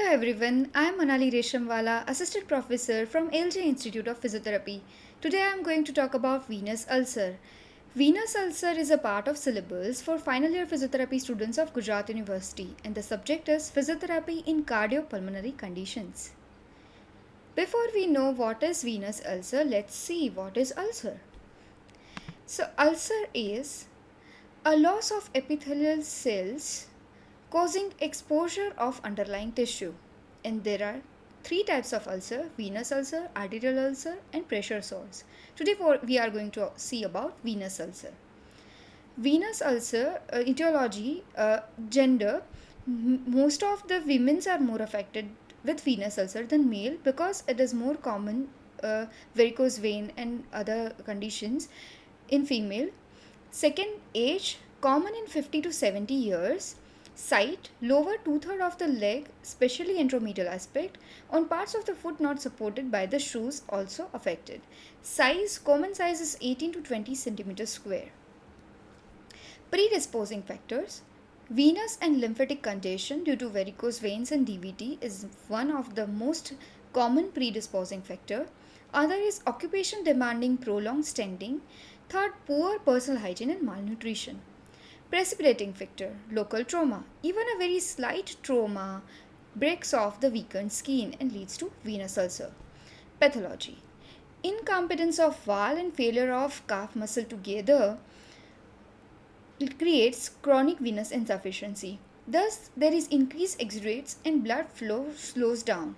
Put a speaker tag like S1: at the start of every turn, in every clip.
S1: Hello everyone, I am Manali Reshamwala, Assistant Professor from LJ Institute of Physiotherapy. Today I am going to talk about venous ulcer. Venous ulcer is a part of syllabus for final year physiotherapy students of Gujarat University and the subject is physiotherapy in cardiopulmonary conditions. Before we know what is venous ulcer, let's see what is ulcer. So ulcer is a loss of epithelial cells causing exposure of underlying tissue. And there are three types of ulcer: venous ulcer, arterial ulcer, and pressure sores. Today we are going to see about venous ulcer. Venous ulcer, etiology, gender, most of the women's are more affected with venous ulcer than male because it is more common, varicose vein and other conditions in female. Second, age, common in 50 to 70 years. Site, lower two-thirds of the leg, especially entromedial aspect. On parts of the foot not supported by the shoes also affected. Size, common size is 18 to 20 centimeters square. Predisposing factors. Venous and lymphatic congestion due to varicose veins and DVT is one of the most common predisposing factor. Other is occupation demanding prolonged standing. Third, poor personal hygiene and malnutrition. Precipitating factor, local trauma. Even a very slight trauma breaks off the weakened skin and leads to venous ulcer. Pathology. Incompetence of valve and failure of calf muscle together creates chronic venous insufficiency. Thus, there is increased exudates and blood flow slows down.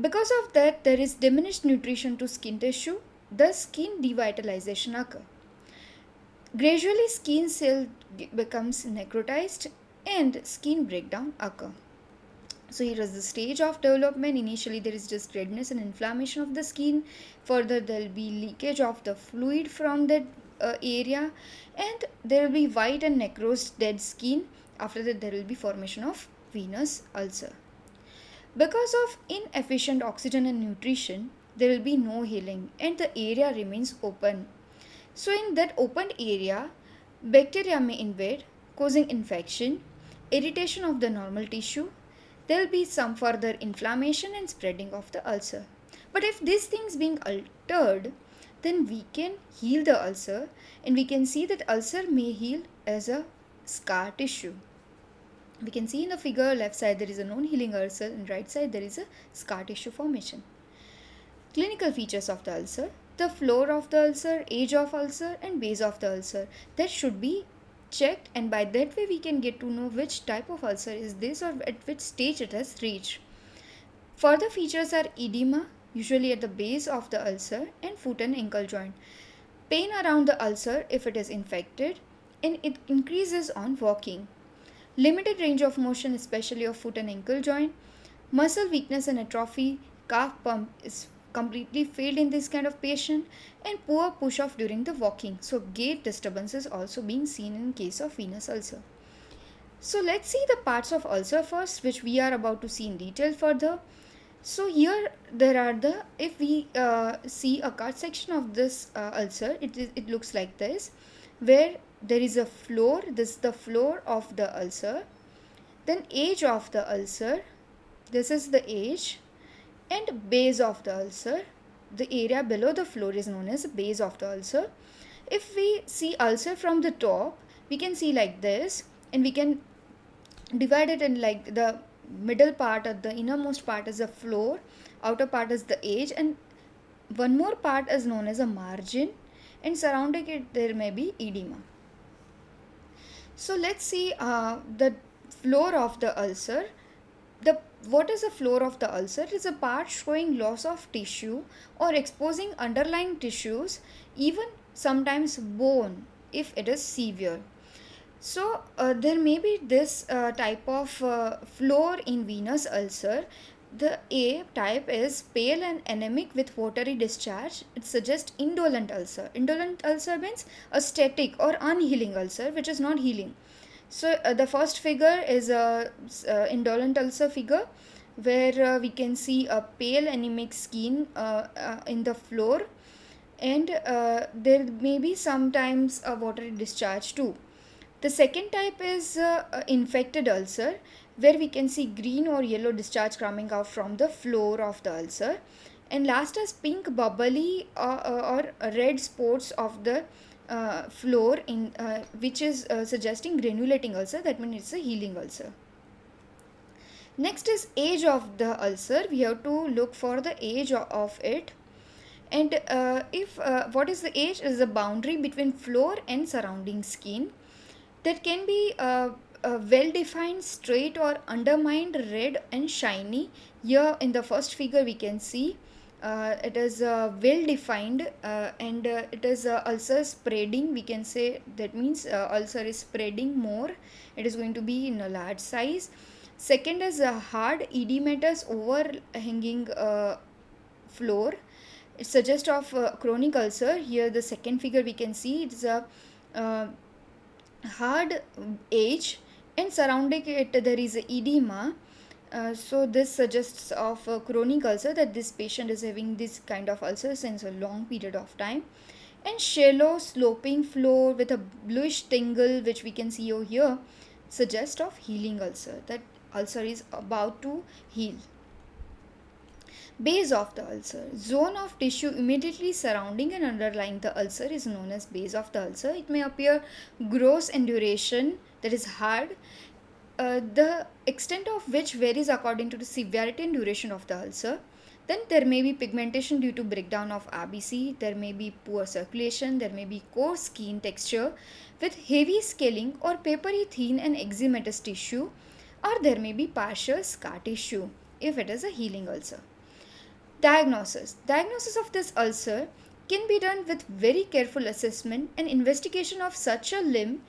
S1: Because of that, there is diminished nutrition to skin tissue, thus skin devitalization occur. Gradually, skin cell becomes necrotized and skin breakdown occur. So here is the stage of development. Initially, there is just redness and inflammation of the skin. Further, there will be leakage of the fluid from that area, and there will be white and necrosed dead skin. After that, there will be formation of venous ulcer. Because of inefficient oxygen and nutrition, there will be no healing and the area remains open. So in that opened area, bacteria may invade, causing infection, irritation of the normal tissue. There will be some further inflammation and spreading of the ulcer. But if these things being altered, then we can heal the ulcer and we can see that ulcer may heal as a scar tissue. We can see in the figure left side there is a non-healing ulcer and right side there is a scar tissue formation. Clinical features of the ulcer: the floor of the ulcer, age of ulcer and base of the ulcer. That should be checked and by that way we can get to know which type of ulcer is this or at which stage it has reached. Further features are edema, usually at the base of the ulcer, and foot and ankle joint. Pain around the ulcer if it is infected, and it increases on walking. Limited range of motion, especially of foot and ankle joint. Muscle weakness and atrophy, calf pump is completely failed in this kind of patient, and poor push off during the walking. So gait disturbances also being seen in case of venous ulcer. So let's see the parts of ulcer first, which we are about to see in detail further. So here there are the, if we see a cut section of this ulcer, it looks like this, where there is a floor. This is the floor of the ulcer. Then age of the ulcer, this is the age, and base of the ulcer. The area below the floor is known as base of the ulcer. If we see ulcer from the top, we can see like this, and we can divide it in like the middle part or the innermost part is the floor, outer part is the age, and one more part is known as a margin, and surrounding it there may be edema. So let's see the floor of the ulcer. What is the floor of the ulcer? It is a part showing loss of tissue or exposing underlying tissues, even sometimes bone if it is severe. So there may be this type of floor in venous ulcer. The A type is pale and anemic with watery discharge. It suggests indolent ulcer. Indolent ulcer means a static or unhealing ulcer which is not healing. So the first figure is a indolent ulcer figure, where we can see a pale anemic skin in the floor, and there may be sometimes a watery discharge too. The second type is infected ulcer, where we can see green or yellow discharge coming out from the floor of the ulcer. And last is pink bubbly or red spots of the floor, which is suggesting granulating ulcer. That means it's a healing ulcer. Next is age of the ulcer. We have to look for the age of it. And if what is the age is the boundary between floor and surrounding skin that can be well defined, straight, or undermined, red and shiny. Here in the first figure we can see it is well defined, and it is ulcer spreading. We can say that means ulcer is spreading more. It is going to be in a large size. Second is hard edematous overhanging floor. It suggests of chronic ulcer. Here the second figure we can see it's a uh, hard age, and surrounding it there is edema. So this suggests of chronic ulcer, that this patient is having this kind of ulcer since a long period of time. And shallow sloping floor with a bluish tingle, which we can see over here, suggests of healing ulcer, that ulcer is about to heal. Base of the ulcer. Zone of tissue immediately surrounding and underlying the ulcer is known as base of the ulcer. It may appear gross in duration, that is hard, the extent of which varies according to the severity and duration of the ulcer. Then there may be pigmentation due to breakdown of RBC, there may be poor circulation, there may be coarse skin texture with heavy scaling or papery thin and eczematous tissue, or there may be partial scar tissue if it is a healing ulcer. Diagnosis. Diagnosis of this ulcer can be done with very careful assessment and investigation of such a limb,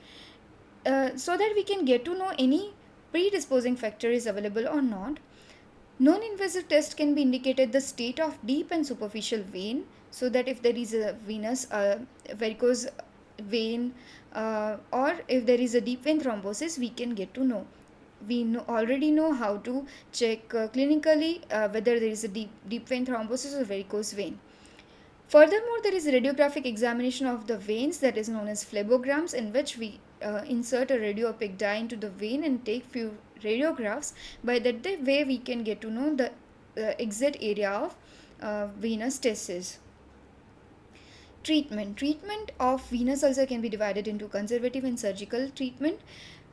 S1: so that we can get to know any predisposing factor is available or not. Non-invasive test can be indicated the state of deep and superficial vein, so that if there is a venous varicose vein, or if there is a deep vein thrombosis, we can get to know. We already know how to check clinically whether there is a deep vein thrombosis or varicose vein. Furthermore, there is a radiographic examination of the veins, that is known as phlebograms, in which we insert a radiopaque dye into the vein and take few radiographs. By that way we can get to know the exact area of venous testes. Treatment of venous ulcer can be divided into conservative and surgical treatment.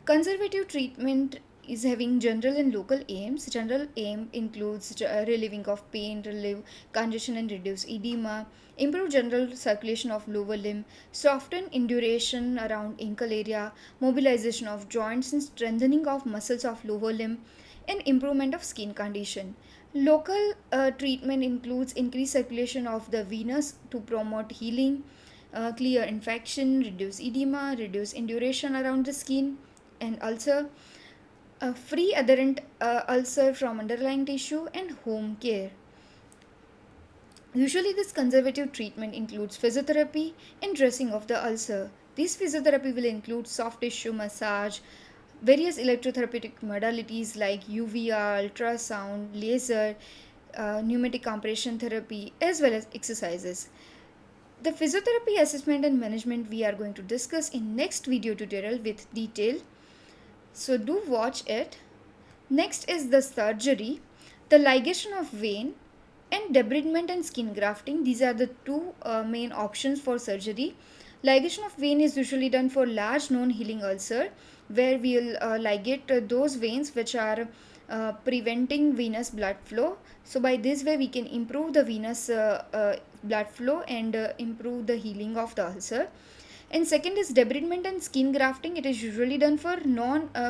S1: Conservative treatment is having general and local aims. General aim includes relieving of pain, relieve congestion and reduce edema, improve general circulation of lower limb, soften induration around ankle area, mobilization of joints and strengthening of muscles of lower limb, and improvement of skin condition. Local treatment includes increased circulation of the venous to promote healing, clear infection, reduce edema, reduce induration around the skin and ulcer, free adherent ulcer from underlying tissue, and home care. Usually this conservative treatment includes physiotherapy and dressing of the ulcer. This physiotherapy will include soft tissue massage, various electrotherapeutic modalities like UVR, ultrasound, laser, pneumatic compression therapy, as well as exercises. The physiotherapy assessment and management we are going to discuss in next video tutorial with detail. So do watch it. Next is the surgery, the ligation of vein, and debridement and skin grafting. These are the two main options for surgery. Ligation of vein is usually done for large known healing ulcer, where we will ligate those veins which are preventing venous blood flow. So by this way we can improve the venous blood flow and improve the healing of the ulcer. And second is debridement and skin grafting. It is usually done for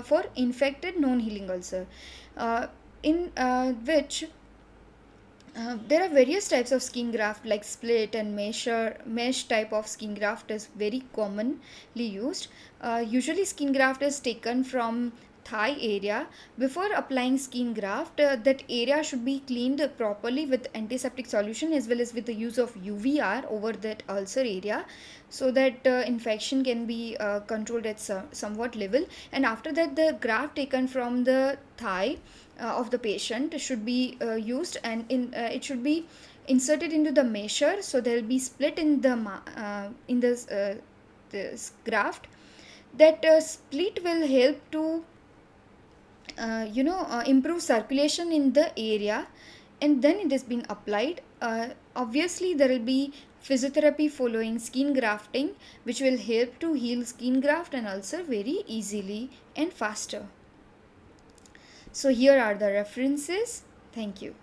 S1: for infected non-healing ulcer, in which there are various types of skin graft like split and mesh type of skin graft is very commonly used. Usually skin graft is taken from thigh area. Before applying skin graft, that area should be cleaned properly with antiseptic solution as well as with the use of UVR over that ulcer area, so that infection can be controlled at somewhat level. And after that the graft taken from the thigh of the patient should be used, and it should be inserted into the mesher, so there will be split in the this graft. That split will help to improve circulation in the area, and then it is being applied. Obviously there will be physiotherapy following skin grafting, which will help to heal skin graft and ulcer very easily and faster. So here are the references. Thank you.